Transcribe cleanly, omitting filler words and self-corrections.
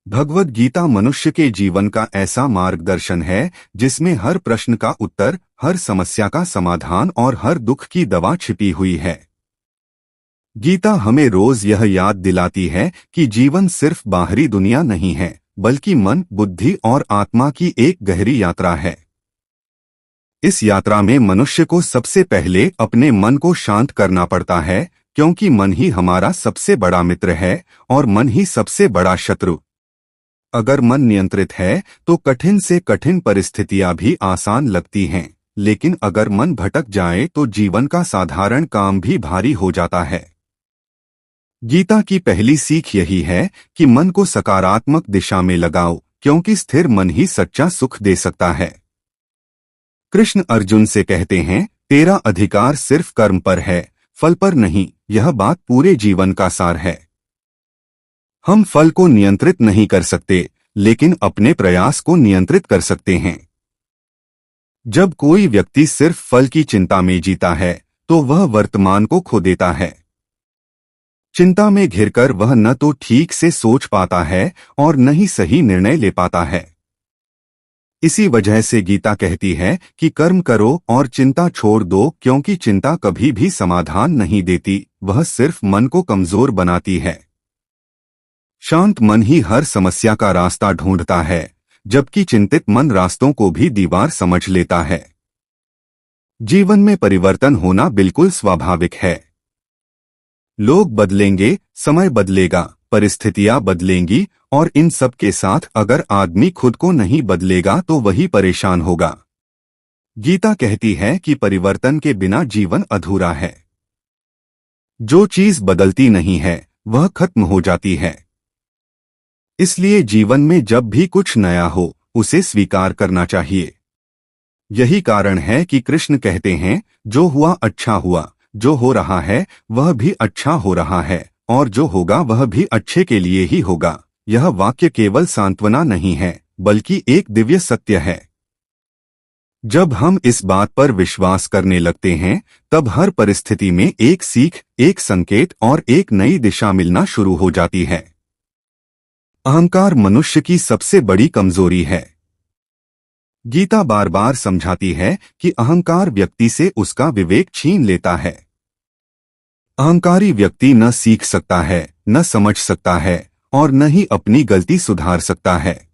भगवद गीता मनुष्य के जीवन का ऐसा मार्गदर्शन है जिसमें हर प्रश्न का उत्तर, हर समस्या का समाधान और हर दुख की दवा छिपी हुई है। गीता हमें रोज यह याद दिलाती है कि जीवन सिर्फ बाहरी दुनिया नहीं है, बल्कि मन, बुद्धि और आत्मा की एक गहरी यात्रा है। इस यात्रा में मनुष्य को सबसे पहले अपने मन को शांत करना पड़ता है, क्योंकि मन ही हमारा सबसे बड़ा मित्र है और मन ही सबसे बड़ा शत्रु। अगर मन नियंत्रित है तो कठिन से कठिन परिस्थितियां भी आसान लगती हैं, लेकिन अगर मन भटक जाए तो जीवन का साधारण काम भी भारी हो जाता है। गीता की पहली सीख यही है कि मन को सकारात्मक दिशा में लगाओ, क्योंकि स्थिर मन ही सच्चा सुख दे सकता है। कृष्ण अर्जुन से कहते हैं, तेरा अधिकार सिर्फ कर्म पर है, फल पर नहीं। यह बात पूरे जीवन का सार है। हम फल को नियंत्रित नहीं कर सकते, लेकिन अपने प्रयास को नियंत्रित कर सकते हैं। जब कोई व्यक्ति सिर्फ फल की चिंता में जीता है तो वह वर्तमान को खो देता है। चिंता में घिरकर वह न तो ठीक से सोच पाता है और न ही सही निर्णय ले पाता है। इसी वजह से गीता कहती है कि कर्म करो और चिंता छोड़ दो, क्योंकि चिंता कभी भी समाधान नहीं देती, वह सिर्फ मन को कमजोर बनाती है। शांत मन ही हर समस्या का रास्ता ढूंढता है, जबकि चिंतित मन रास्तों को भी दीवार समझ लेता है। जीवन में परिवर्तन होना बिल्कुल स्वाभाविक है। लोग बदलेंगे, समय बदलेगा, परिस्थितियां बदलेंगी, और इन सब के साथ अगर आदमी खुद को नहीं बदलेगा तो वही परेशान होगा। गीता कहती है कि परिवर्तन के बिना जीवन अधूरा है। जो चीज बदलती नहीं है वह खत्म हो जाती है। इसलिए जीवन में जब भी कुछ नया हो उसे स्वीकार करना चाहिए। यही कारण है कि कृष्ण कहते हैं, जो हुआ अच्छा हुआ, जो हो रहा है वह भी अच्छा हो रहा है, और जो होगा वह भी अच्छे के लिए ही होगा। यह वाक्य केवल सांत्वना नहीं है, बल्कि एक दिव्य सत्य है। जब हम इस बात पर विश्वास करने लगते हैं, तब हर परिस्थिति में एक सीख, एक संकेत और एक नई दिशा मिलना शुरू हो जाती है। अहंकार मनुष्य की सबसे बड़ी कमजोरी है। गीता बार बार समझाती है कि अहंकार व्यक्ति से उसका विवेक छीन लेता है। अहंकारी व्यक्ति न सीख सकता है, न समझ सकता है और न ही अपनी गलती सुधार सकता है।